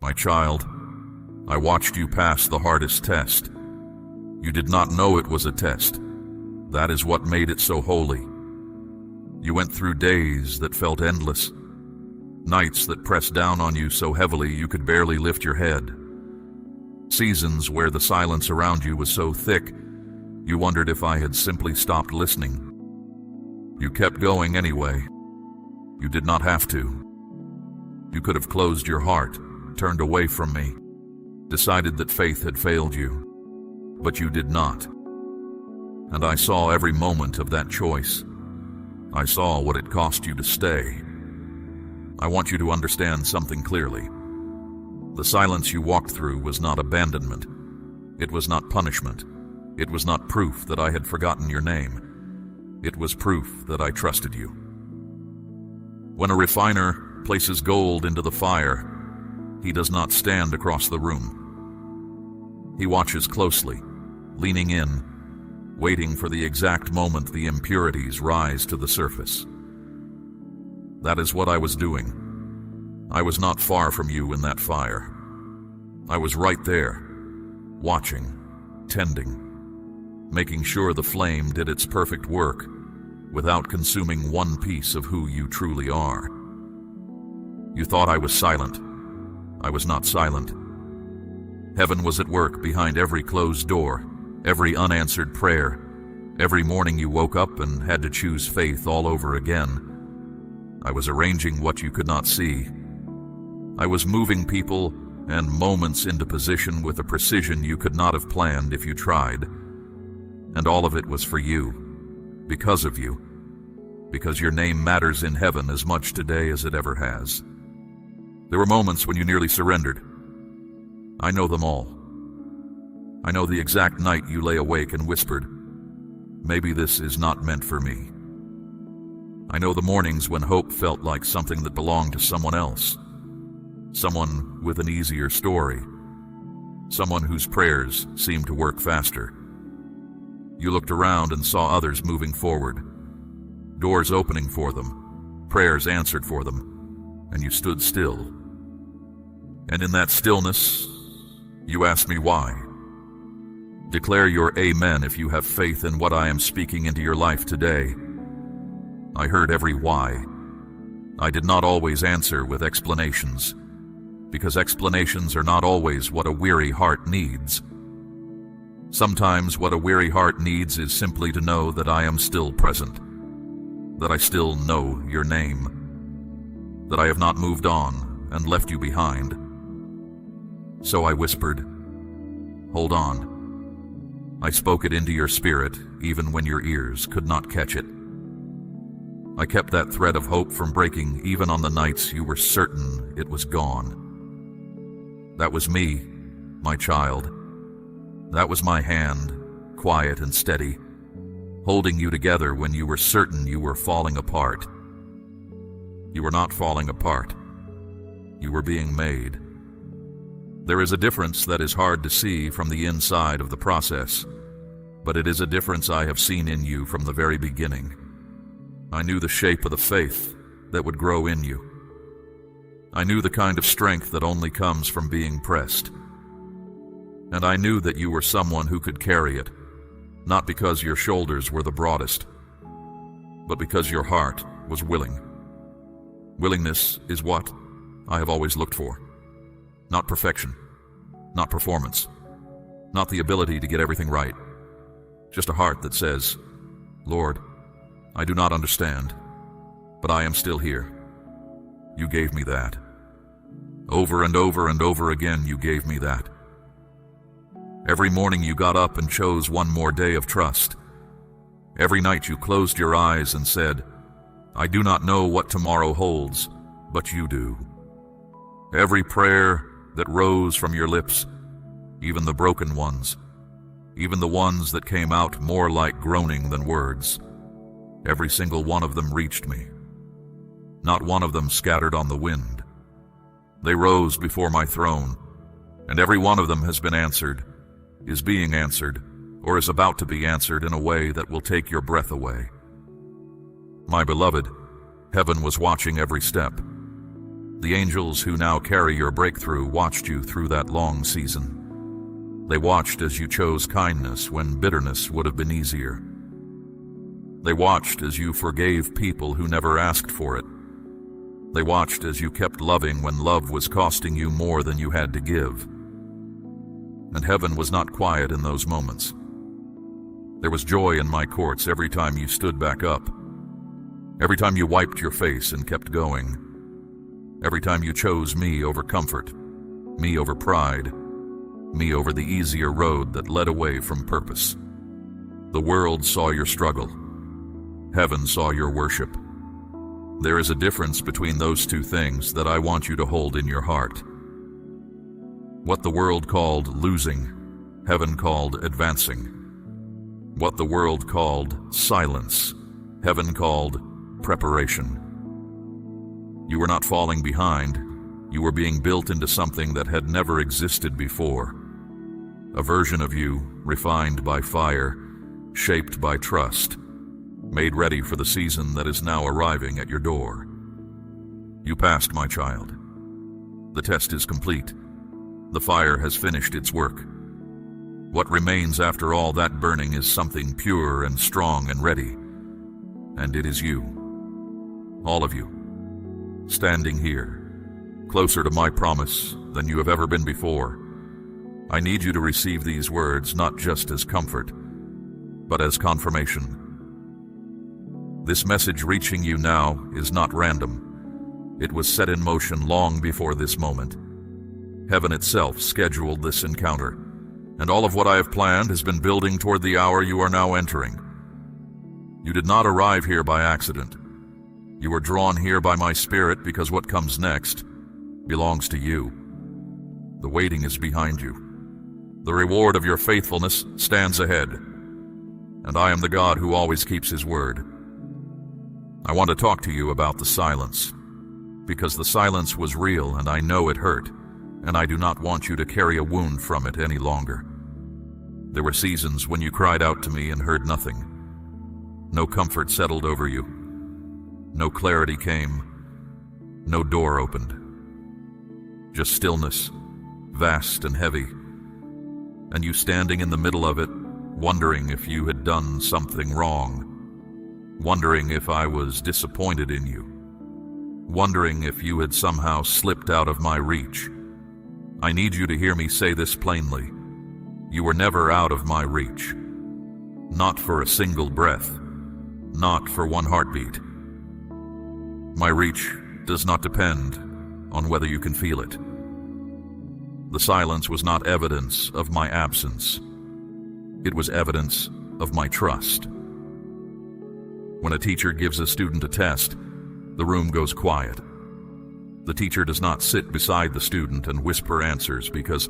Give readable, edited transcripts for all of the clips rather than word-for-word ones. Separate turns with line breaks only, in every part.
My child, I watched you pass the hardest test. You did not know it was a test. That is what made it so holy. You went through days that felt endless, nights that pressed down on you so heavily you could barely lift your head, seasons where the silence around you was so thick you wondered if I had simply stopped listening. You kept going anyway. You did not have to. You could have closed your heart, turned away from me, decided that faith had failed you, but you did not. And I saw every moment of that choice. I saw what it cost you to stay. I want you to understand something clearly. The silence you walked through was not abandonment. It was not punishment. It was not proof that I had forgotten your name. It was proof that I trusted you. When a refiner places gold into the fire, he does not stand across the room. He watches closely, leaning in, waiting for the exact moment the impurities rise to the surface. That is what I was doing. I was not far from you in that fire. I was right there, watching, tending, making sure the flame did its perfect work without consuming one piece of who you truly are. You thought I was silent. I was not silent. Heaven was at work behind every closed door, every unanswered prayer, every morning you woke up and had to choose faith all over again. I was arranging what you could not see. I was moving people and moments into position with a precision you could not have planned if you tried. And all of it was for you, because of you, because your name matters in heaven as much today as it ever has. There were moments when you nearly surrendered. I know them all. I know the exact night you lay awake and whispered, "Maybe this is not meant for me." I know the mornings when hope felt like something that belonged to someone else, someone with an easier story, someone whose prayers seemed to work faster. You looked around and saw others moving forward, doors opening for them, prayers answered for them, and you stood still. And in that stillness, you asked me why. Declare your amen if you have faith in what I am speaking into your life today. I heard every why. I did not always answer with explanations, because explanations are not always what a weary heart needs. Sometimes what a weary heart needs is simply to know that I am still present, that I still know your name, that I have not moved on and left you behind. So I whispered, "Hold on." I spoke it into your spirit, even when your ears could not catch it. I kept that thread of hope from breaking even on the nights you were certain it was gone. That was me, my child. That was my hand, quiet and steady, holding you together when you were certain you were falling apart. You were not falling apart. You were being made. There is a difference that is hard to see from the inside of the process, but it is a difference I have seen in you from the very beginning. I knew the shape of the faith that would grow in you. I knew the kind of strength that only comes from being pressed. And I knew that you were someone who could carry it, not because your shoulders were the broadest, but because your heart was willing. Willingness is what I have always looked for. Not perfection, not performance, not the ability to get everything right. Just a heart that says, "Lord, I do not understand, but I am still here." You gave me that. Over and over and over again, you gave me that. Every morning you got up and chose one more day of trust. Every night you closed your eyes and said, "I do not know what tomorrow holds, but you do." Every prayer that rose from your lips, even the broken ones, even the ones that came out more like groaning than words, every single one of them reached me. Not one of them scattered on the wind. They rose before my throne, and every one of them has been answered, is being answered, or is about to be answered in a way that will take your breath away. My beloved, heaven was watching every step. The angels who now carry your breakthrough watched you through that long season. They watched as you chose kindness when bitterness would have been easier. They watched as you forgave people who never asked for it. They watched as you kept loving when love was costing you more than you had to give. And heaven was not quiet in those moments. There was joy in my courts every time you stood back up, every time you wiped your face and kept going, every time you chose me over comfort, me over pride, me over the easier road that led away from purpose. The world saw your struggle. Heaven saw your worship. There is a difference between those two things that I want you to hold in your heart. What the world called losing, heaven called advancing. What the world called silence, heaven called preparation. You were not falling behind. You were being built into something that had never existed before. A version of you, refined by fire, shaped by trust, made ready for the season that is now arriving at your door. You passed, my child. The test is complete. The fire has finished its work. What remains after all that burning is something pure and strong and ready. And it is you. All of you. Standing here, closer to my promise than you have ever been before. I need you to receive these words not just as comfort, but as confirmation. This message reaching you now is not random. It was set in motion long before this moment. Heaven itself scheduled this encounter, and all of what I have planned has been building toward the hour you are now entering. You did not arrive here by accident. You were drawn here by my spirit because what comes next belongs to you. The waiting is behind you. The reward of your faithfulness stands ahead, and I am the God who always keeps his word. I want to talk to you about the silence, because the silence was real and I know it hurt, and I do not want you to carry a wound from it any longer. There were seasons when you cried out to me and heard nothing. No comfort settled over you. No clarity came. No door opened. Just stillness, vast and heavy, and you standing in the middle of it, wondering if you had done something wrong, wondering if I was disappointed in you, wondering if you had somehow slipped out of my reach. I need you to hear me say this plainly. You were never out of my reach. Not for a single breath. Not for one heartbeat. My reach does not depend on whether you can feel it. The silence was not evidence of my absence. It was evidence of my trust. When a teacher gives a student a test, the room goes quiet. The teacher does not sit beside the student and whisper answers because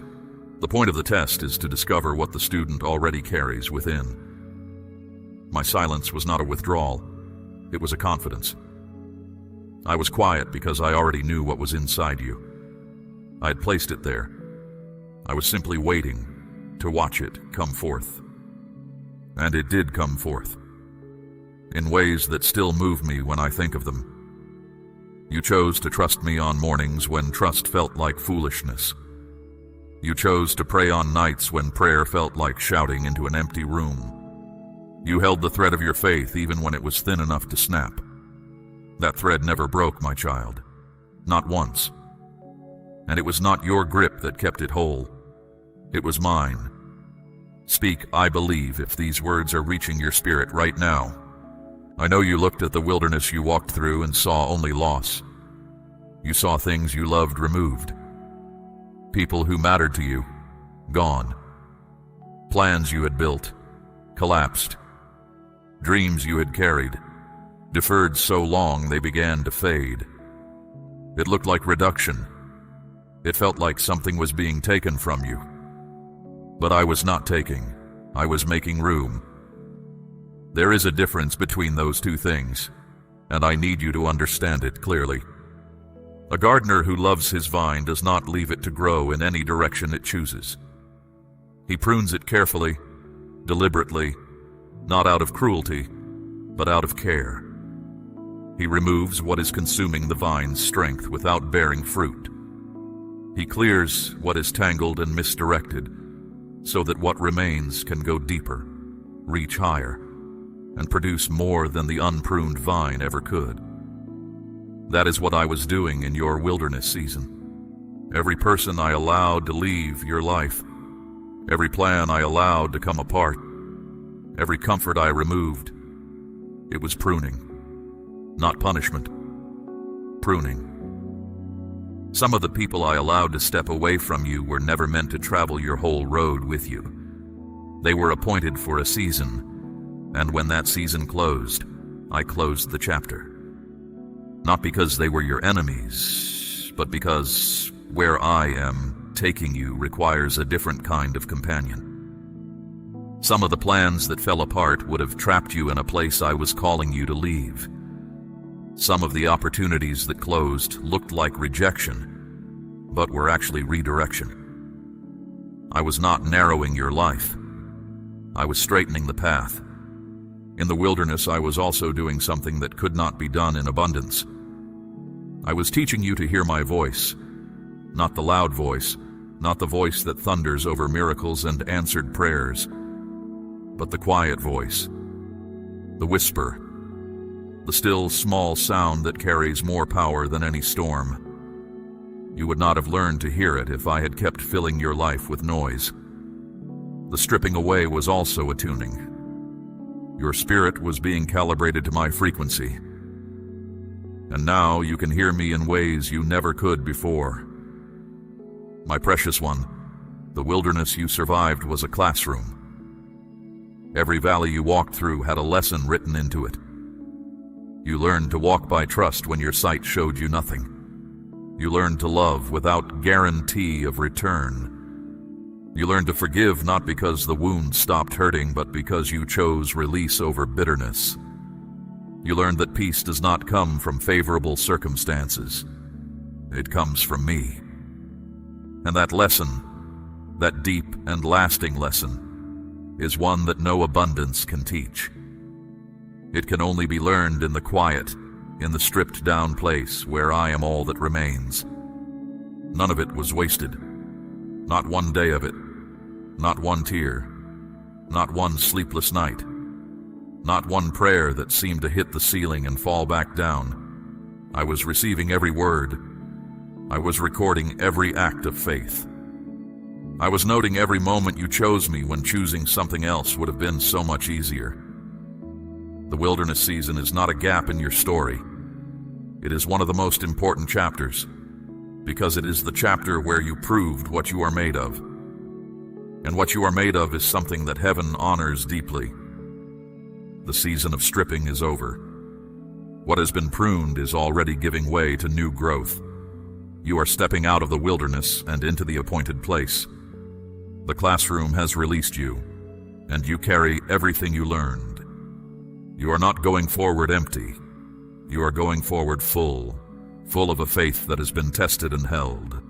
the point of the test is to discover what the student already carries within. My silence was not a withdrawal. It was a confidence. I was quiet because I already knew what was inside you. I had placed it there. I was simply waiting to watch it come forth. And it did come forth, in ways that still move me when I think of them. You chose to trust me on mornings when trust felt like foolishness. You chose to pray on nights when prayer felt like shouting into an empty room. You held the thread of your faith even when it was thin enough to snap. That thread never broke, my child. Not once. And it was not your grip that kept it whole. It was mine. Speak, I believe, if these words are reaching your spirit right now. I know you looked at the wilderness you walked through and saw only loss. You saw things you loved removed. People who mattered to you, gone. Plans you had built, collapsed. Dreams you had carried, deferred so long they began to fade. It looked like reduction. It felt like something was being taken from you. But I was not taking. I was making room. There is a difference between those two things, and I need you to understand it clearly. A gardener who loves his vine does not leave it to grow in any direction it chooses. He prunes it carefully, deliberately, not out of cruelty, but out of care. He removes what is consuming the vine's strength without bearing fruit. He clears what is tangled and misdirected, so that what remains can go deeper, reach higher, and produce more than the unpruned vine ever could. That is what I was doing in your wilderness season. Every person I allowed to leave your life, every plan I allowed to come apart, every comfort I removed, it was pruning, not punishment. Pruning. Some of the people I allowed to step away from you were never meant to travel your whole road with you. They were appointed for a season, and when that season closed, I closed the chapter. Not because they were your enemies, but because where I am taking you requires a different kind of companion. Some of the plans that fell apart would have trapped you in a place I was calling you to leave. Some of the opportunities that closed looked like rejection, but were actually redirection. I was not narrowing your life. I was straightening the path. In the wilderness, I was also doing something that could not be done in abundance. I was teaching you to hear my voice, not the loud voice, not the voice that thunders over miracles and answered prayers, but the quiet voice, the whisper, the still small sound that carries more power than any storm. You would not have learned to hear it if I had kept filling your life with noise. The stripping away was also a tuning. Your spirit was being calibrated to my frequency. And now you can hear me in ways you never could before. My precious one, the wilderness you survived was a classroom. Every valley you walked through had a lesson written into it. You learned to walk by trust when your sight showed you nothing. You learned to love without guarantee of return. You learned to forgive not because the wound stopped hurting, but because you chose release over bitterness. You learned that peace does not come from favorable circumstances. It comes from me. And that lesson, that deep and lasting lesson, is one that no abundance can teach. It can only be learned in the quiet, in the stripped-down place where I am all that remains. None of it was wasted. Not one day of it. Not one tear. Not one sleepless night. Not one prayer that seemed to hit the ceiling and fall back down. I was receiving every word. I was recording every act of faith. I was noting every moment you chose me when choosing something else would have been so much easier. The wilderness season is not a gap in your story. It is one of the most important chapters, because it is the chapter where you proved what you are made of. And what you are made of is something that heaven honors deeply. The season of stripping is over. What has been pruned is already giving way to new growth. You are stepping out of the wilderness and into the appointed place. The classroom has released you, and you carry everything you learned. You are not going forward empty. You are going forward full of a faith that has been tested and held,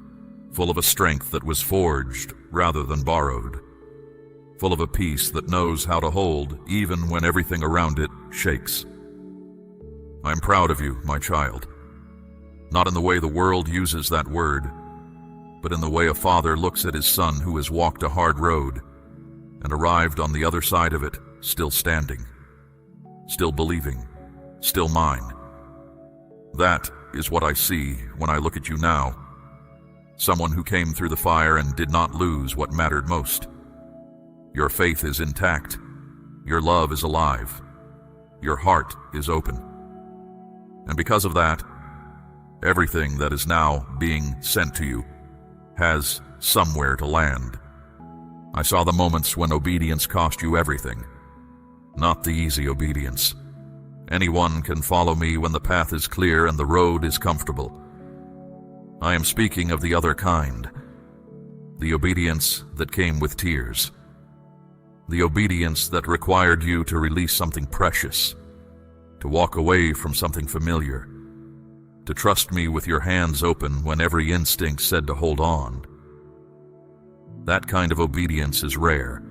full of a strength that was forged rather than borrowed, full of a peace that knows how to hold even when everything around it shakes. I am proud of you, my child, not in the way the world uses that word, but in the way a father looks at his son who has walked a hard road and arrived on the other side of it, still standing, still believing, still mine. That is what I see when I look at you now. Someone who came through the fire and did not lose what mattered most. Your faith is intact. Your love is alive. Your heart is open. And because of that, everything that is now being sent to you has somewhere to land. I saw the moments when obedience cost you everything, not the easy obedience. Anyone can follow me when the path is clear and the road is comfortable. I am speaking of the other kind, the obedience that came with tears, the obedience that required you to release something precious, to walk away from something familiar, to trust me with your hands open when every instinct said to hold on. That kind of obedience is rare,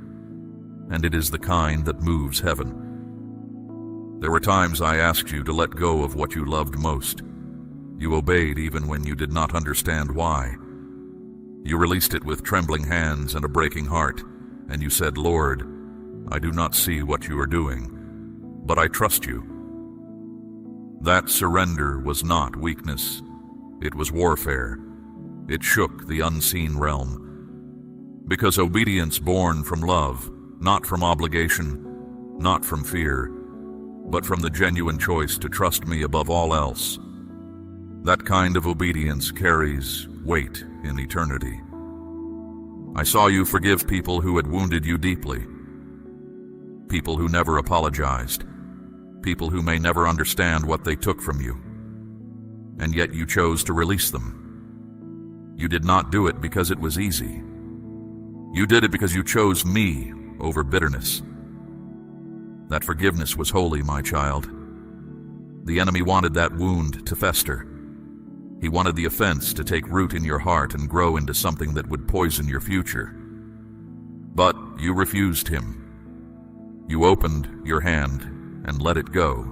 and it is the kind that moves heaven. There were times I asked you to let go of what you loved most. You obeyed even when you did not understand why. You released it with trembling hands and a breaking heart, and you said, "Lord, I do not see what you are doing, but I trust you." That surrender was not weakness. It was warfare. It shook the unseen realm. Because obedience born from love, not from obligation, not from fear, but from the genuine choice to trust me above all else. That kind of obedience carries weight in eternity. I saw you forgive people who had wounded you deeply. People who never apologized. People who may never understand what they took from you. And yet you chose to release them. You did not do it because it was easy. You did it because you chose me over bitterness. That forgiveness was holy, my child. The enemy wanted that wound to fester. He wanted the offense to take root in your heart and grow into something that would poison your future. But you refused him. You opened your hand and let it go.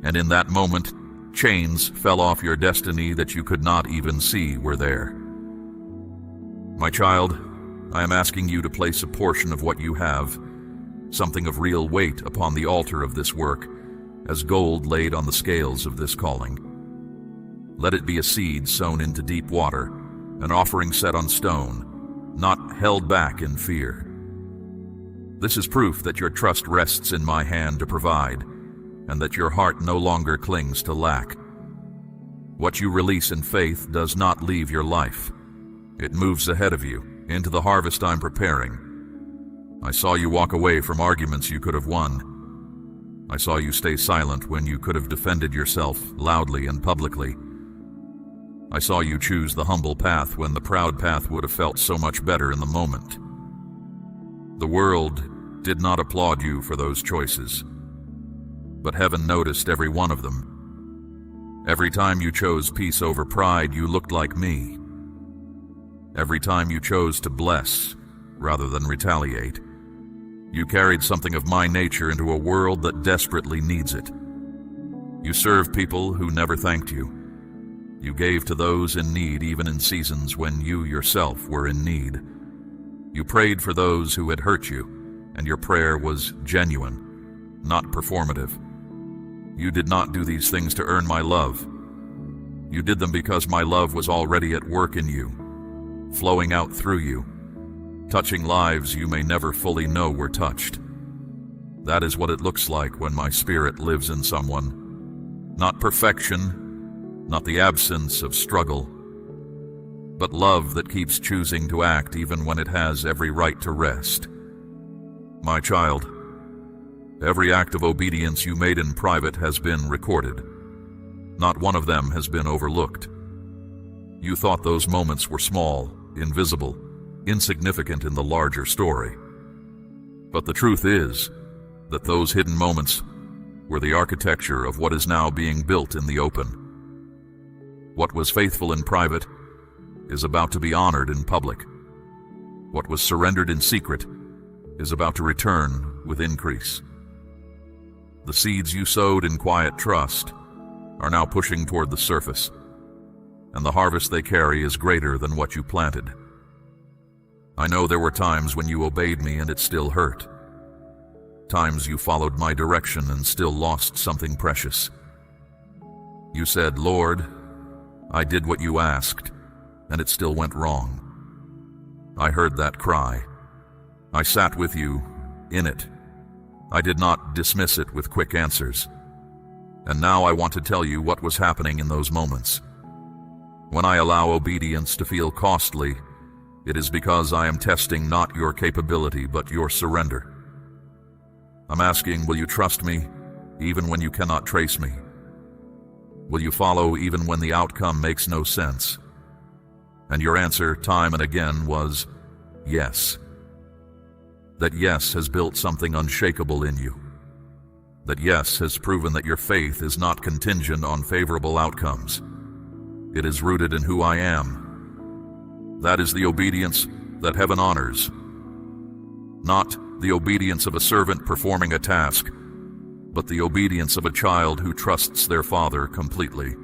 And in that moment, chains fell off your destiny that you could not even see were there. My child, I am asking you to place a portion of what you have, something of real weight, upon the altar of this work, as gold laid on the scales of this calling. Let it be a seed sown into deep water, an offering set on stone, not held back in fear. This is proof that your trust rests in my hand to provide, and that your heart no longer clings to lack. What you release in faith does not leave your life. It moves ahead of you, into the harvest I'm preparing. I saw you walk away from arguments you could have won. I saw you stay silent when you could have defended yourself loudly and publicly. I saw you choose the humble path when the proud path would have felt so much better in the moment. The world did not applaud you for those choices, but heaven noticed every one of them. Every time you chose peace over pride, you looked like me. Every time you chose to bless rather than retaliate, you carried something of my nature into a world that desperately needs it. You served people who never thanked you. You gave to those in need even in seasons when you yourself were in need. You prayed for those who had hurt you, and your prayer was genuine, not performative. You did not do these things to earn my love. You did them because my love was already at work in you, flowing out through you, touching lives you may never fully know were touched. That is what it looks like when my spirit lives in someone. Not perfection, not the absence of struggle, but love that keeps choosing to act even when it has every right to rest. My child, every act of obedience you made in private has been recorded. Not one of them has been overlooked. You thought those moments were small, invisible, insignificant in the larger story. But the truth is that those hidden moments were the architecture of what is now being built in the open. What was faithful in private is about to be honored in public. What was surrendered in secret is about to return with increase. The seeds you sowed in quiet trust are now pushing toward the surface, and the harvest they carry is greater than what you planted. I know there were times when you obeyed me and it still hurt. Times you followed my direction and still lost something precious. You said, "Lord, I did what you asked, and it still went wrong." I heard that cry. I sat with you in it. I did not dismiss it with quick answers. And now I want to tell you what was happening in those moments. When I allow obedience to feel costly, it is because I am testing not your capability but your surrender. I'm asking, will you trust me even when you cannot trace me? Will you follow even when the outcome makes no sense? And your answer time and again was yes. That yes has built something unshakable in you. That yes has proven that your faith is not contingent on favorable outcomes. It is rooted in who I am. That is the obedience that heaven honors. Not the obedience of a servant performing a task, but the obedience of a child who trusts their father completely.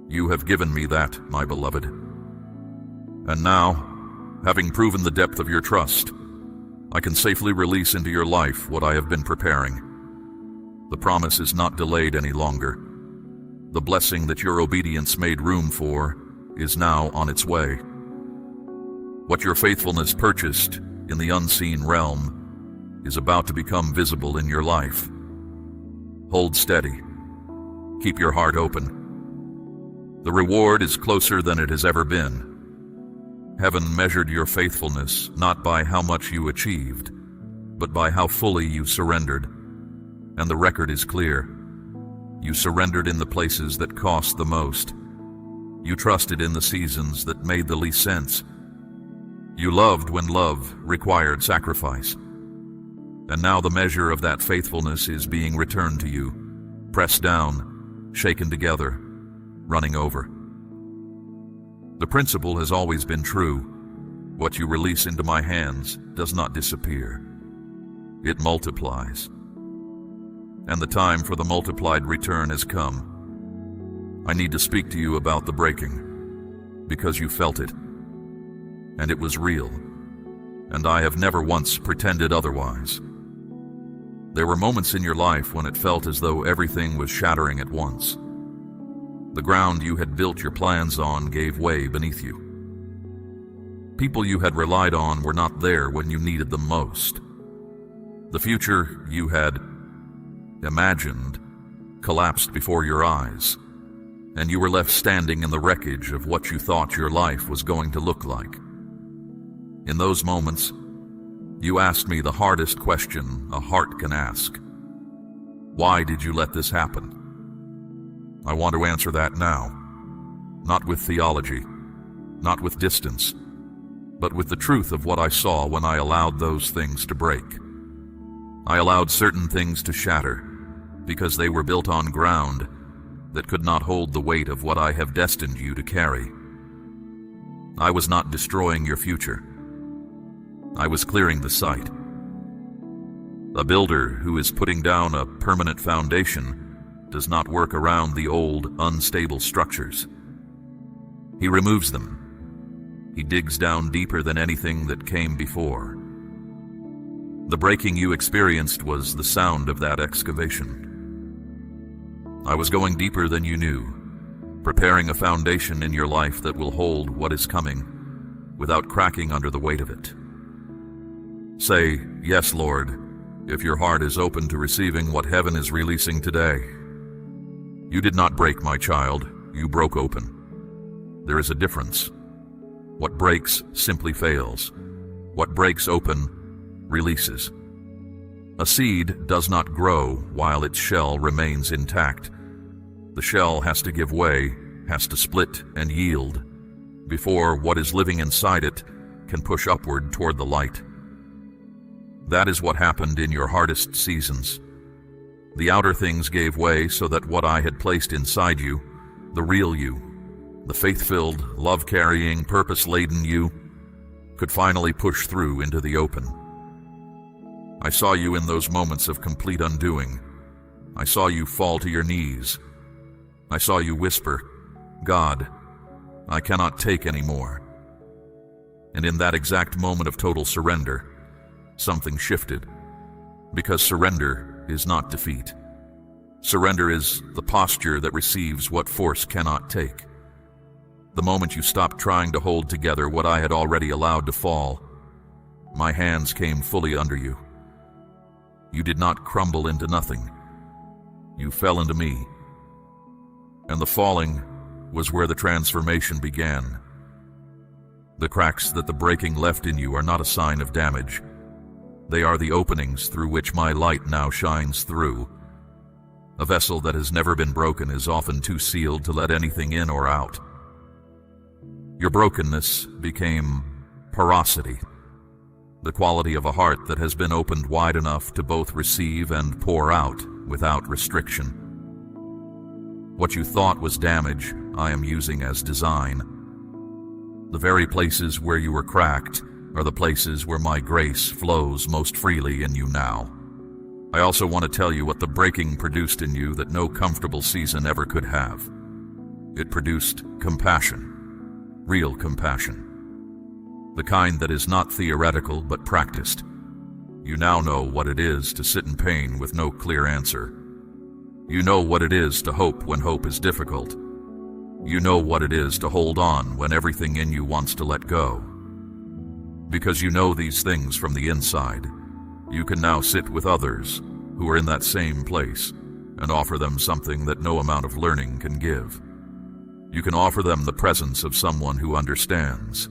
You have given me that, my beloved. And now, having proven the depth of your trust, I can safely release into your life what I have been preparing. The promise is not delayed any longer. The blessing that your obedience made room for is now on its way. What your faithfulness purchased in the unseen realm is about to become visible in your life. Hold steady. Keep your heart open. The reward is closer than it has ever been. Heaven measured your faithfulness not by how much you achieved, but by how fully you surrendered. And the record is clear. You surrendered in the places that cost the most. You trusted in the seasons that made the least sense. You loved when love required sacrifice. And now the measure of that faithfulness is being returned to you, pressed down, shaken together, running over. The principle has always been true. What you release into my hands does not disappear. It multiplies. And the time for the multiplied return has come. I need to speak to you about the breaking, because you felt it. And it was real. And I have never once pretended otherwise. There were moments in your life when it felt as though everything was shattering at once. The ground you had built your plans on gave way beneath you. People you had relied on were not there when you needed them most. The future you had imagined collapsed before your eyes, and you were left standing in the wreckage of what you thought your life was going to look like. In those moments, you asked me the hardest question a heart can ask. Why did you let this happen? I want to answer that now, not with theology, not with distance, but with the truth of what I saw when I allowed those things to break. I allowed certain things to shatter because they were built on ground that could not hold the weight of what I have destined you to carry. I was not destroying your future. I was clearing the site. A builder who is putting down a permanent foundation does not work around the old, unstable structures. He removes them. He digs down deeper than anything that came before. The breaking you experienced was the sound of that excavation. I was going deeper than you knew, preparing a foundation in your life that will hold what is coming without cracking under the weight of it. Say, "Yes, Lord," if your heart is open to receiving what heaven is releasing today. You did not break, my child. You broke open. There is a difference. What breaks simply fails. What breaks open releases. A seed does not grow while its shell remains intact. The shell has to give way, has to split and yield, before what is living inside it can push upward toward the light. That is what happened in your hardest seasons. The outer things gave way so that what I had placed inside you, the real you, the faith-filled, love-carrying, purpose-laden you, could finally push through into the open. I saw you in those moments of complete undoing. I saw you fall to your knees. I saw you whisper, "God, I cannot take any more." And in that exact moment of total surrender, something shifted, because surrender is not defeat. Surrender is the posture that receives what force cannot take. The moment you stopped trying to hold together what I had already allowed to fall, my hands came fully under you. You did not crumble into nothing. You fell into me. And the falling was where the transformation began. The cracks that the breaking left in you are not a sign of damage. They are the openings through which my light now shines through. A vessel that has never been broken is often too sealed to let anything in or out. Your brokenness became porosity, the quality of a heart that has been opened wide enough to both receive and pour out without restriction. What you thought was damage, I am using as design. The very places where you were cracked are the places where my grace flows most freely in you now. I also want to tell you what the breaking produced in you that no comfortable season ever could have. It produced compassion, real compassion, the kind that is not theoretical but practiced. You now know what it is to sit in pain with no clear answer. You know what it is to hope when hope is difficult. You know what it is to hold on when everything in you wants to let go. Because you know these things from the inside, you can now sit with others who are in that same place and offer them something that no amount of learning can give. You can offer them the presence of someone who understands.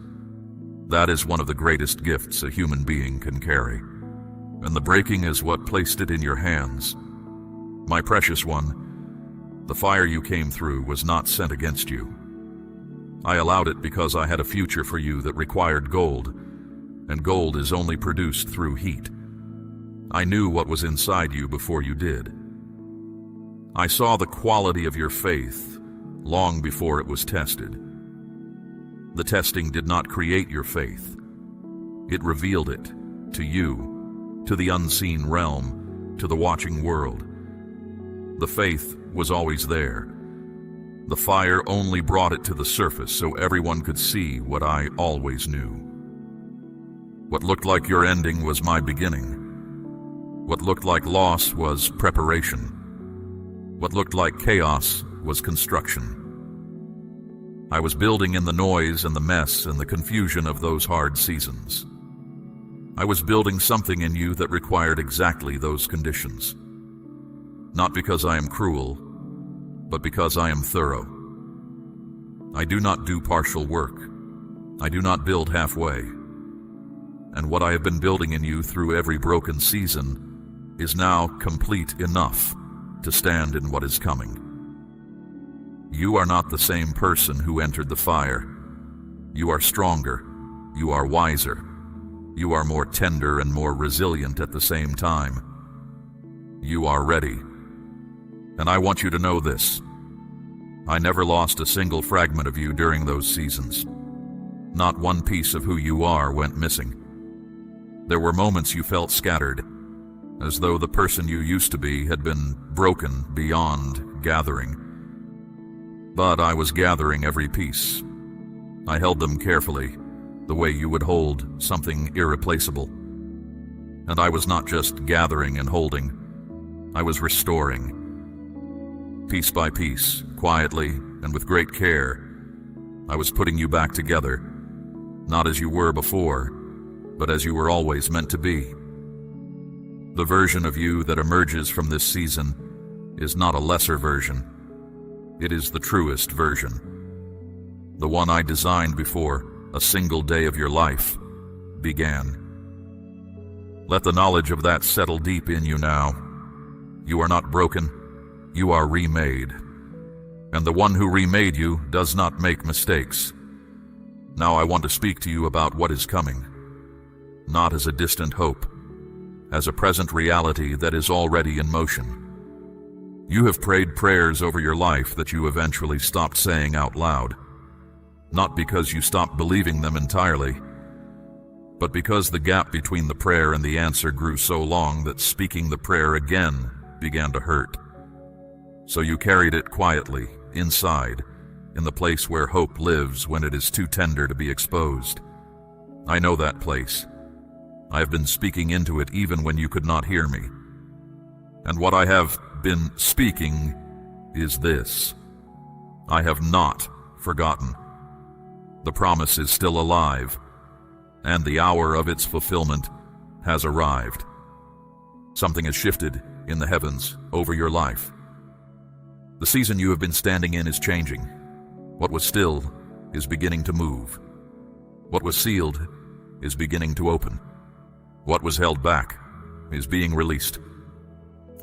That is one of the greatest gifts a human being can carry. And the breaking is what placed it in your hands. My precious one, the fire you came through was not sent against you. I allowed it because I had a future for you that required gold, and gold is only produced through heat. I knew what was inside you before you did. I saw the quality of your faith long before it was tested. The testing did not create your faith. It revealed it to you, to the unseen realm, to the watching world. The faith was always there. The fire only brought it to the surface so everyone could see what I always knew. What looked like your ending was my beginning. What looked like loss was preparation. What looked like chaos was construction. I was building in the noise and the mess and the confusion of those hard seasons. I was building something in you that required exactly those conditions. Not because I am cruel, but because I am thorough. I do not do partial work. I do not build halfway. And what I have been building in you through every broken season is now complete enough to stand in what is coming. You are not the same person who entered the fire. You are stronger. You are wiser. You are more tender and more resilient at the same time. You are ready. And I want you to know this. I never lost a single fragment of you during those seasons. Not one piece of who you are went missing. There were moments you felt scattered, as though the person you used to be had been broken beyond gathering. But I was gathering every piece. I held them carefully, the way you would hold something irreplaceable. And I was not just gathering and holding, I was restoring. Piece by piece, quietly and with great care, I was putting you back together, not as you were before, but as you were always meant to be. The version of you that emerges from this season is not a lesser version. It is the truest version. The one I designed before a single day of your life began. Let the knowledge of that settle deep in you now. You are not broken. You are remade. And the one who remade you does not make mistakes. Now I want to speak to you about what is coming, not as a distant hope, as a present reality that is already in motion. You have prayed prayers over your life that you eventually stopped saying out loud, not because you stopped believing them entirely, but because the gap between the prayer and the answer grew so long that speaking the prayer again began to hurt. So you carried it quietly, inside, in the place where hope lives when it is too tender to be exposed. I know that place. I have been speaking into it even when you could not hear me. And what I have been speaking is this. I have not forgotten. The promise is still alive, and the hour of its fulfillment has arrived. Something has shifted in the heavens over your life. The season you have been standing in is changing. What was still is beginning to move. What was sealed is beginning to open. What was held back is being released.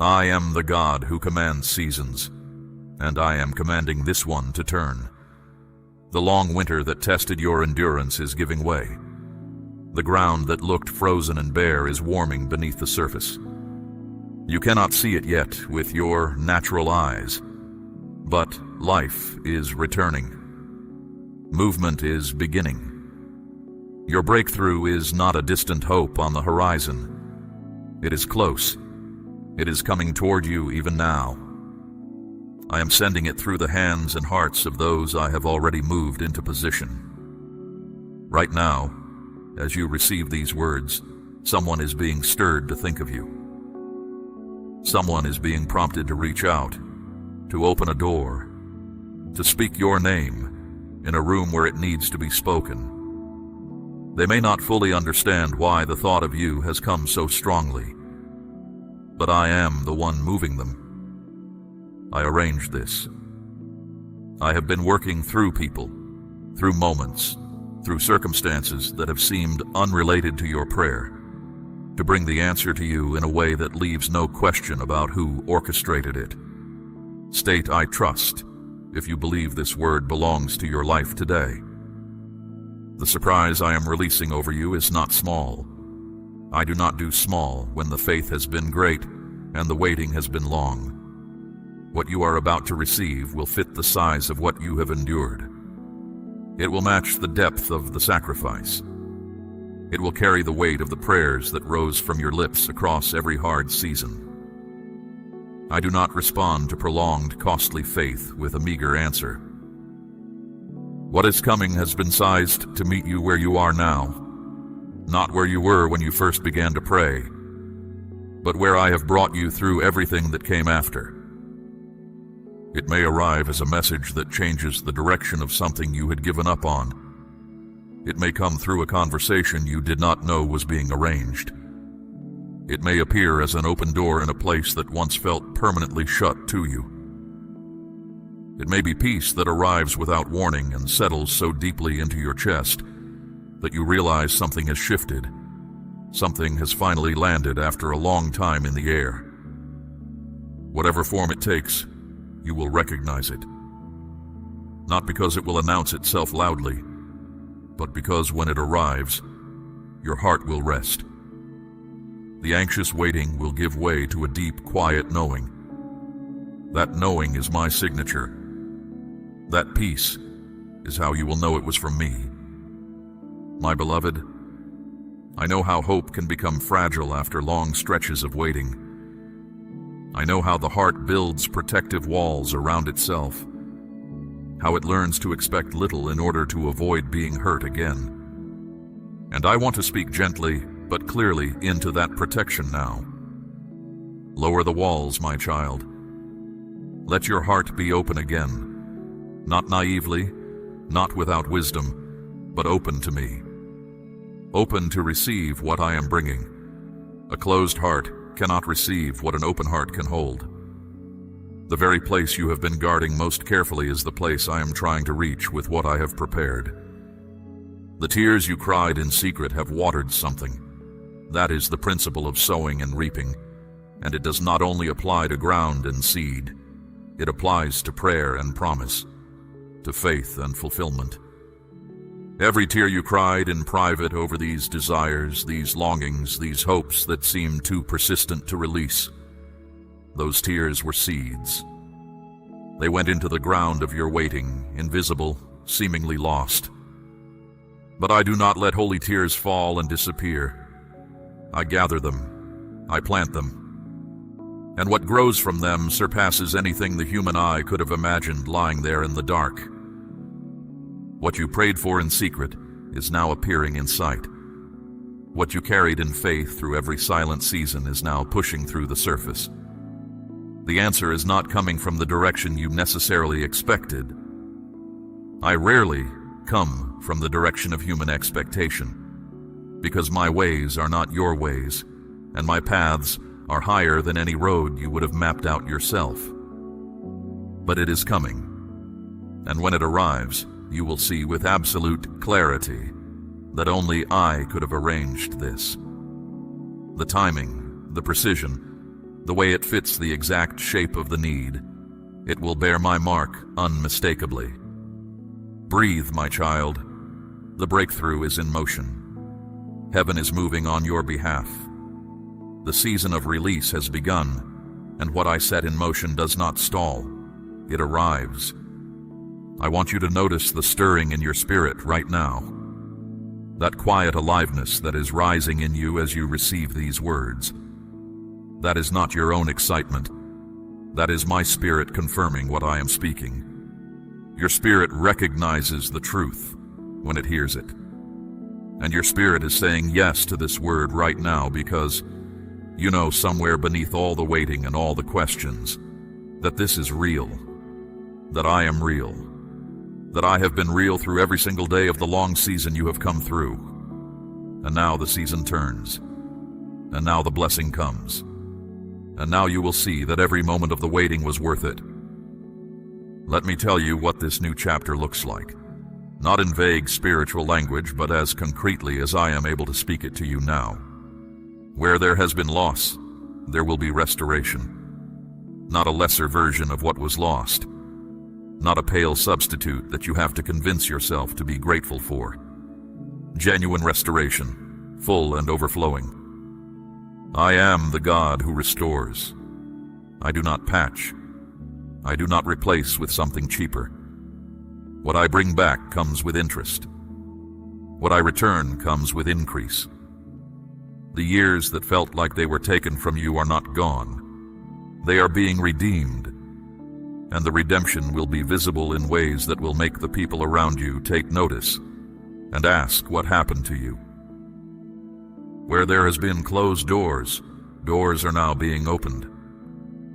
I am the God who commands seasons, and I am commanding this one to turn. The long winter that tested your endurance is giving way. The ground that looked frozen and bare is warming beneath the surface. You cannot see it yet with your natural eyes, but life is returning. Movement is beginning. Your breakthrough is not a distant hope on the horizon. It is close. It is coming toward you even now. I am sending it through the hands and hearts of those I have already moved into position. Right now, as you receive these words, someone is being stirred to think of you. Someone is being prompted to reach out, to open a door, to speak your name in a room where it needs to be spoken. They may not fully understand why the thought of you has come so strongly, but I am the one moving them. I arranged this. I have been working through people, through moments, through circumstances that have seemed unrelated to your prayer, to bring the answer to you in a way that leaves no question about who orchestrated it. State "I trust" if you believe this word belongs to your life today. The surprise I am releasing over you is not small. I do not do small when the faith has been great and the waiting has been long. What you are about to receive will fit the size of what you have endured. It will match the depth of the sacrifice. It will carry the weight of the prayers that rose from your lips across every hard season. I do not respond to prolonged, costly faith with a meager answer. What is coming has been sized to meet you where you are now, not where you were when you first began to pray, but where I have brought you through everything that came after. It may arrive as a message that changes the direction of something you had given up on. It may come through a conversation you did not know was being arranged. It may appear as an open door in a place that once felt permanently shut to you. It may be peace that arrives without warning and settles so deeply into your chest that you realize something has shifted. Something has finally landed after a long time in the air. Whatever form it takes, you will recognize it. Not because it will announce itself loudly, but because when it arrives, your heart will rest. The anxious waiting will give way to a deep, quiet knowing. That knowing is my signature. That peace is how you will know it was from me. My beloved, I know how hope can become fragile after long stretches of waiting. I know how the heart builds protective walls around itself, how it learns to expect little in order to avoid being hurt again. And I want to speak gently but clearly into that protection now. Lower the walls, my child. Let your heart be open again, not naively, not without wisdom, but open to me. Open to receive what I am bringing. A closed heart cannot receive what an open heart can hold. The very place you have been guarding most carefully is the place I am trying to reach with what I have prepared. The tears you cried in secret have watered something. That is the principle of sowing and reaping, and it does not only apply to ground and seed. It applies to prayer and promise, to faith and fulfillment. Every tear you cried in private over these desires, these longings, these hopes that seemed too persistent to release, those tears were seeds. They went into the ground of your waiting, invisible, seemingly lost. But I do not let holy tears fall and disappear. I gather them, I plant them, and what grows from them surpasses anything the human eye could have imagined lying there in the dark. What you prayed for in secret is now appearing in sight. What you carried in faith through every silent season is now pushing through the surface. The answer is not coming from the direction you necessarily expected. I rarely come from the direction of human expectation, because my ways are not your ways, and my paths are higher than any road you would have mapped out yourself. But it is coming, and when it arrives, you will see with absolute clarity that only I could have arranged this. The timing, the precision, the way it fits the exact shape of the need, it will bear my mark unmistakably. Breathe, my child. The breakthrough is in motion. Heaven is moving on your behalf. The season of release has begun, and what I set in motion does not stall. It arrives. I want you to notice the stirring in your spirit right now. That quiet aliveness that is rising in you as you receive these words. That is not your own excitement. That is my spirit confirming what I am speaking. Your spirit recognizes the truth when it hears it. And your spirit is saying yes to this word right now because you know somewhere beneath all the waiting and all the questions that this is real, that I am real, that I have been real through every single day of the long season you have come through. And now the season turns, and now the blessing comes, and now you will see that every moment of the waiting was worth it. Let me tell you what this new chapter looks like, not in vague spiritual language, but as concretely as I am able to speak it to you now. Where there has been loss, there will be restoration. Not a lesser version of what was lost, not a pale substitute that you have to convince yourself to be grateful for. Genuine restoration, full and overflowing. I am the God who restores. I do not patch. I do not replace with something cheaper. What I bring back comes with interest. What I return comes with increase. The years that felt like they were taken from you are not gone. They are being redeemed, and the redemption will be visible in ways that will make the people around you take notice and ask what happened to you. Where there has been closed doors, doors are now being opened.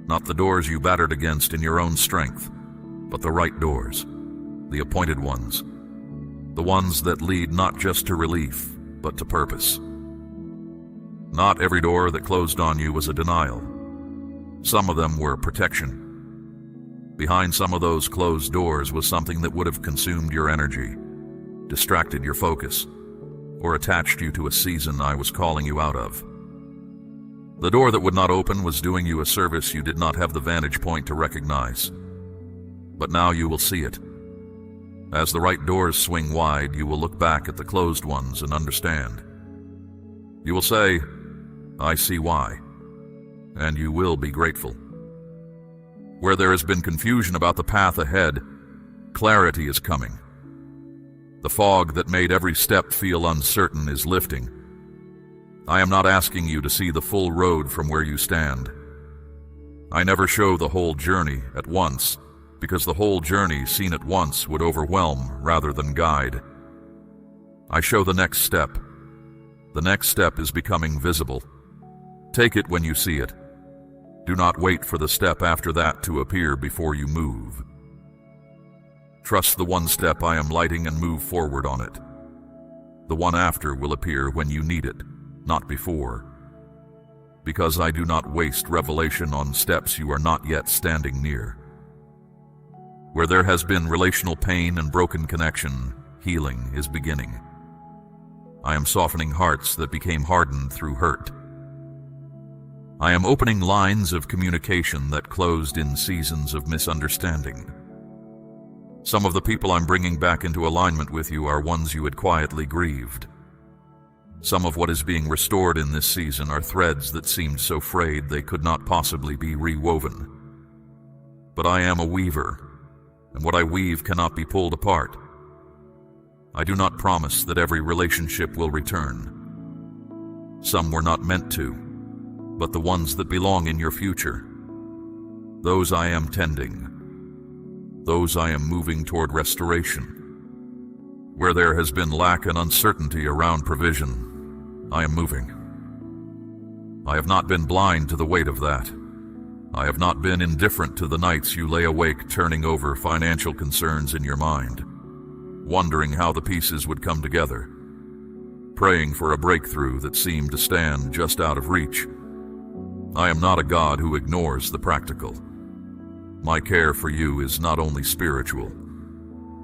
Not the doors you battered against in your own strength, but the right doors, the appointed ones, the ones that lead not just to relief, but to purpose. Not every door that closed on you was a denial. Some of them were protection. Behind some of those closed doors was something that would have consumed your energy, distracted your focus, or attached you to a season I was calling you out of. The door that would not open was doing you a service you did not have the vantage point to recognize. But now you will see it. As the right doors swing wide, you will look back at the closed ones and understand. You will say, I see why, and you will be grateful. Where there has been confusion about the path ahead, clarity is coming. The fog that made every step feel uncertain is lifting. I am not asking you to see the full road from where you stand. I never show the whole journey at once, because the whole journey seen at once would overwhelm rather than guide. I show the next step. The next step is becoming visible. Take it when you see it. Do not wait for the step after that to appear before you move. Trust the one step I am lighting and move forward on it. The one after will appear when you need it, not before. Because I do not waste revelation on steps you are not yet standing near. Where there has been relational pain and broken connection, healing is beginning. I am softening hearts that became hardened through hurt. I am opening lines of communication that closed in seasons of misunderstanding. Some of the people I'm bringing back into alignment with you are ones you had quietly grieved. Some of what is being restored in this season are threads that seemed so frayed they could not possibly be rewoven. But I am a weaver, and what I weave cannot be pulled apart. I do not promise that every relationship will return. Some were not meant to, but the ones that belong in your future, those I am tending. Those I am moving toward restoration. Where there has been lack and uncertainty around provision, I am moving. I have not been blind to the weight of that. I have not been indifferent to the nights you lay awake turning over financial concerns in your mind, wondering how the pieces would come together, praying for a breakthrough that seemed to stand just out of reach. I am not a God who ignores the practical. My care for you is not only spiritual.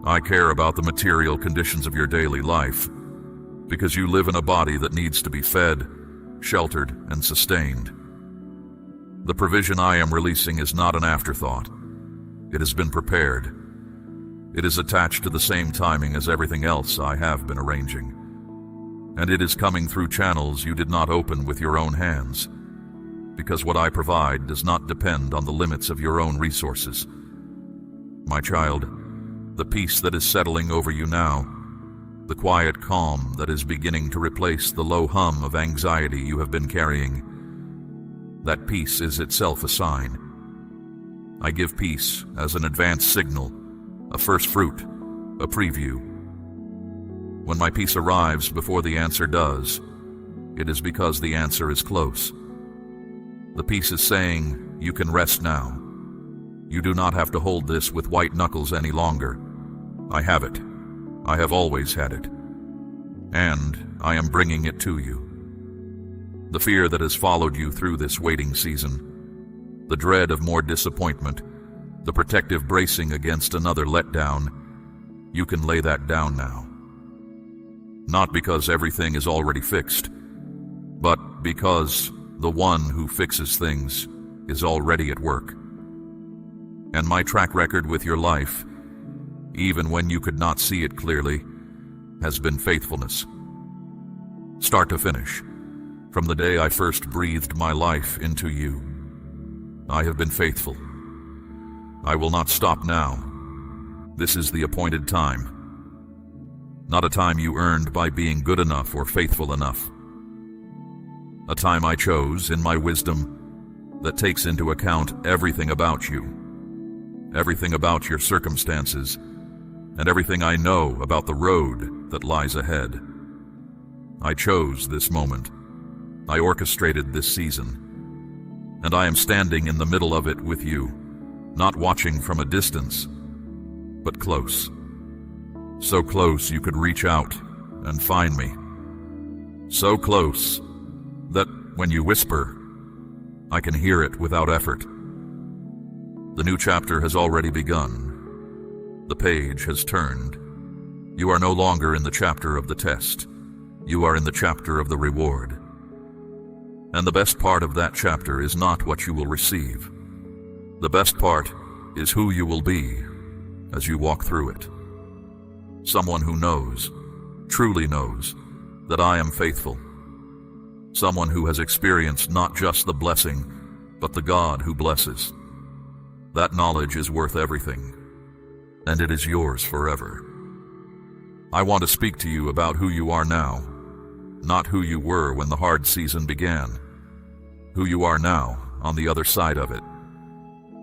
I care about the material conditions of your daily life, because you live in a body that needs to be fed, sheltered, and sustained. The provision I am releasing is not an afterthought. It has been prepared. It is attached to the same timing as everything else I have been arranging. And it is coming through channels you did not open with your own hands, because what I provide does not depend on the limits of your own resources. My child, the peace that is settling over you now, the quiet calm that is beginning to replace the low hum of anxiety you have been carrying, That peace is itself a sign. I give peace as an advance signal, a first fruit, a preview. When my peace arrives before the answer does, it is because the answer is close. The peace is saying, you can rest now. You do not have to hold this with white knuckles any longer. I have it. I have always had it. And I am bringing it to you. The fear that has followed you through this waiting season, the dread of more disappointment, the protective bracing against another letdown, you can lay that down now. Not because everything is already fixed, but because the one who fixes things is already at work. And my track record with your life, even when you could not see it clearly, has been faithfulness. Start to finish, from the day I first breathed my life into you, I have been faithful. I will not stop now. This is the appointed time. Not a time you earned by being good enough or faithful enough. A time I chose in my wisdom that takes into account everything about you, everything about your circumstances, and everything I know about the road that lies ahead. I chose this moment. I orchestrated this season, and I am standing in the middle of it with you, not watching from a distance, but close. So close you could reach out and find me. So close that when you whisper, I can hear it without effort. The new chapter has already begun. The page has turned. You are no longer in the chapter of the test. You are in the chapter of the reward. And the best part of that chapter is not what you will receive. The best part is who you will be as you walk through it. Someone who knows, truly knows, that I am faithful. Someone who has experienced not just the blessing, but the God who blesses. That knowledge is worth everything, and it is yours forever. I want to speak to you about who you are now, not who you were when the hard season began. Who you are now on the other side of it.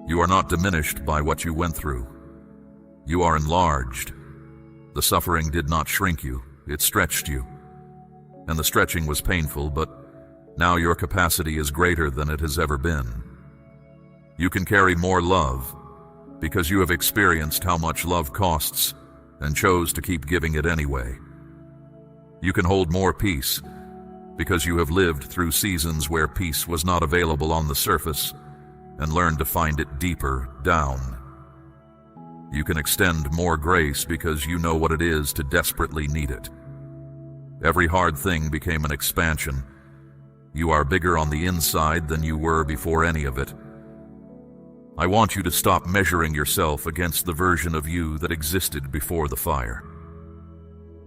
You are not diminished by what you went through. You are enlarged. The suffering did not shrink you, it stretched you. And the stretching was painful, but now your capacity is greater than it has ever been. You can carry more love because you have experienced how much love costs and chose to keep giving it anyway. You can hold more peace because you have lived through seasons where peace was not available on the surface and learned to find it deeper down. You can extend more grace because you know what it is to desperately need it. Every hard thing became an expansion. You are bigger on the inside than you were before any of it. I want you to stop measuring yourself against the version of you that existed before the fire.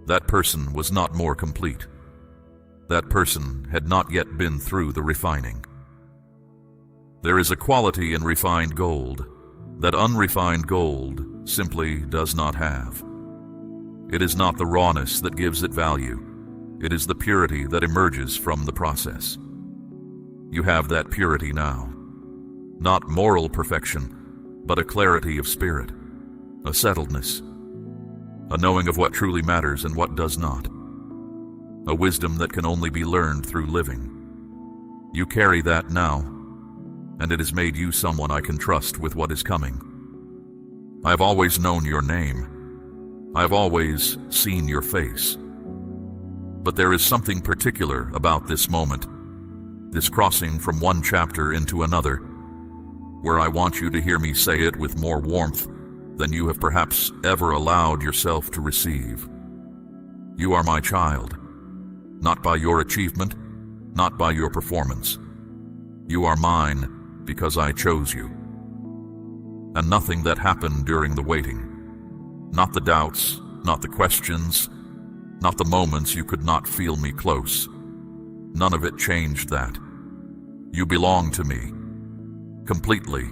That person was not more complete. That person had not yet been through the refining. There is a quality in refined gold that unrefined gold simply does not have. It is not the rawness that gives it value. It is the purity that emerges from the process. You have that purity now. Not moral perfection, but a clarity of spirit, a settledness, a knowing of what truly matters and what does not, a wisdom that can only be learned through living. You carry that now, and it has made you someone I can trust with what is coming. I have always known your name. I have always seen your face. But there is something particular about this moment, this crossing from one chapter into another, where I want you to hear me say it with more warmth than you have perhaps ever allowed yourself to receive. You are my child, not by your achievement, not by your performance. You are mine because I chose you. And nothing that happened during the waiting, not the doubts, not the questions, not the moments you could not feel me close, none of it changed that. You belong to me. Completely,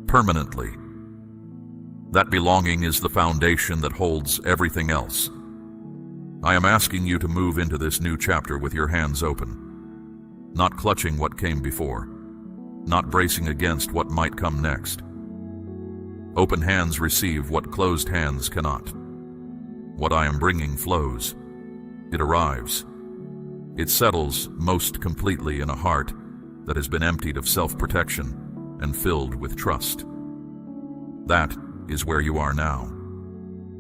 permanently. That belonging is the foundation that holds everything else. I am asking you to move into this new chapter with your hands open, not clutching what came before, not bracing against what might come next. Open hands receive what closed hands cannot. What I am bringing flows. It arrives. It settles most completely in a heart that has been emptied of self-protection and filled with trust. That is where you are now.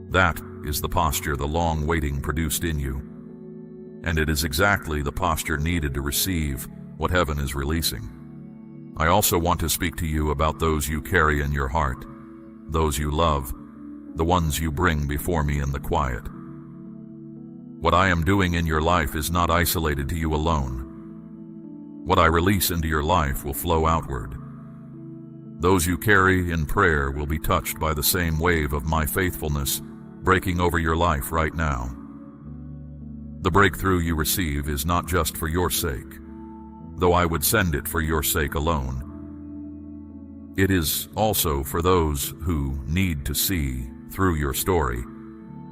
That is the posture the long waiting produced in you. And it is exactly the posture needed to receive what heaven is releasing. I also want to speak to you about those you carry in your heart, those you love, the ones you bring before me in the quiet. What I am doing in your life is not isolated to you alone. What I release into your life will flow outward. Those you carry in prayer will be touched by the same wave of my faithfulness breaking over your life right now. The breakthrough you receive is not just for your sake, though I would send it for your sake alone. It is also for those who need to see, through your story,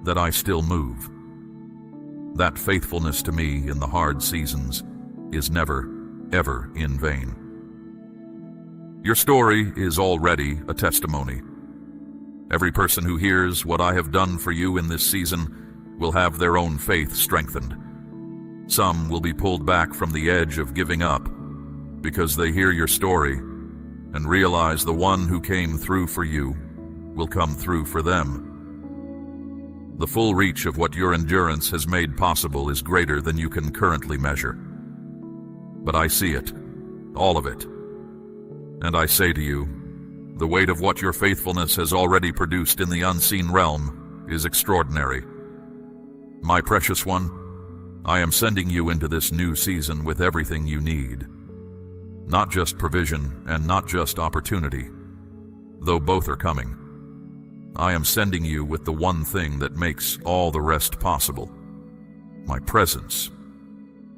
that I still move. That faithfulness to me in the hard seasons is never, ever in vain. Your story is already a testimony. Every person who hears what I have done for you in this season will have their own faith strengthened. Some will be pulled back from the edge of giving up because they hear your story and realize the one who came through for you will come through for them. The full reach of what your endurance has made possible is greater than you can currently measure. But I see it, all of it. And I say to you, the weight of what your faithfulness has already produced in the unseen realm is extraordinary. My precious one, I am sending you into this new season with everything you need. Not just provision and not just opportunity, though both are coming. I am sending you with the one thing that makes all the rest possible: my presence.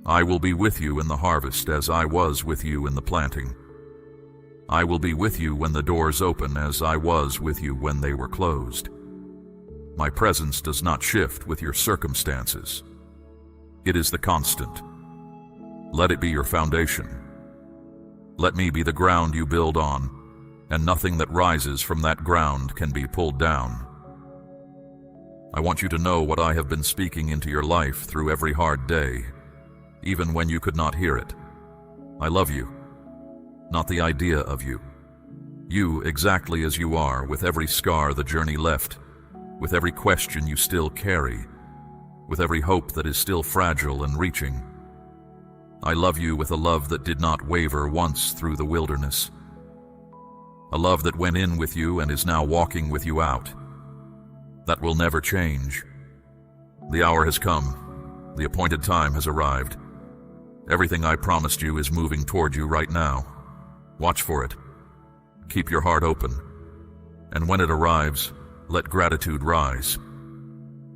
I will be with you in the harvest as I was with you in the planting. I will be with you when the doors open as I was with you when they were closed. My presence does not shift with your circumstances. It is the constant. Let it be your foundation. Let me be the ground you build on, and nothing that rises from that ground can be pulled down. I want you to know what I have been speaking into your life through every hard day, even when you could not hear it. I love you, not the idea of you. You exactly as you are, with every scar the journey left, with every question you still carry, with every hope that is still fragile and reaching. I love you with a love that did not waver once through the wilderness. A love that went in with you and is now walking with you out. That will never change. The hour has come. The appointed time has arrived. Everything I promised you is moving toward you right now. Watch for it. Keep your heart open. And when it arrives, let gratitude rise.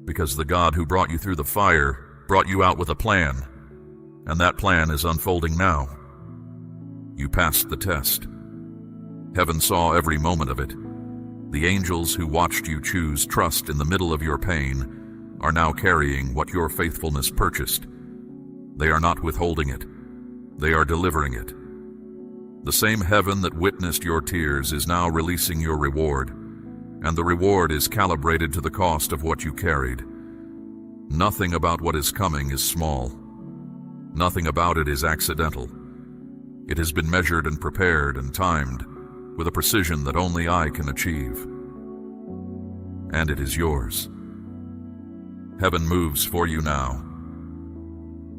Because the God who brought you through the fire brought you out with a plan. And that plan is unfolding now. You passed the test. Heaven saw every moment of it. The angels who watched you choose trust in the middle of your pain are now carrying what your faithfulness purchased. They are not withholding it. They are delivering it. The same heaven that witnessed your tears is now releasing your reward, and the reward is calibrated to the cost of what you carried. Nothing about what is coming is small. Nothing about it is accidental. It has been measured and prepared and timed with a precision that only I can achieve. And it is yours. Heaven moves for you now.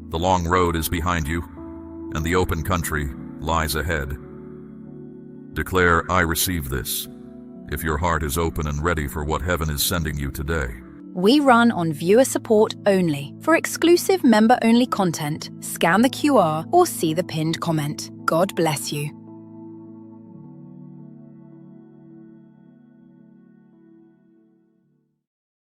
The long road is behind you, and the open country lies ahead. Declare, I receive this, if your heart is open and ready for what heaven is sending you today.
We run on viewer support only. For exclusive member-only content, scan the QR or see the pinned comment. God bless you.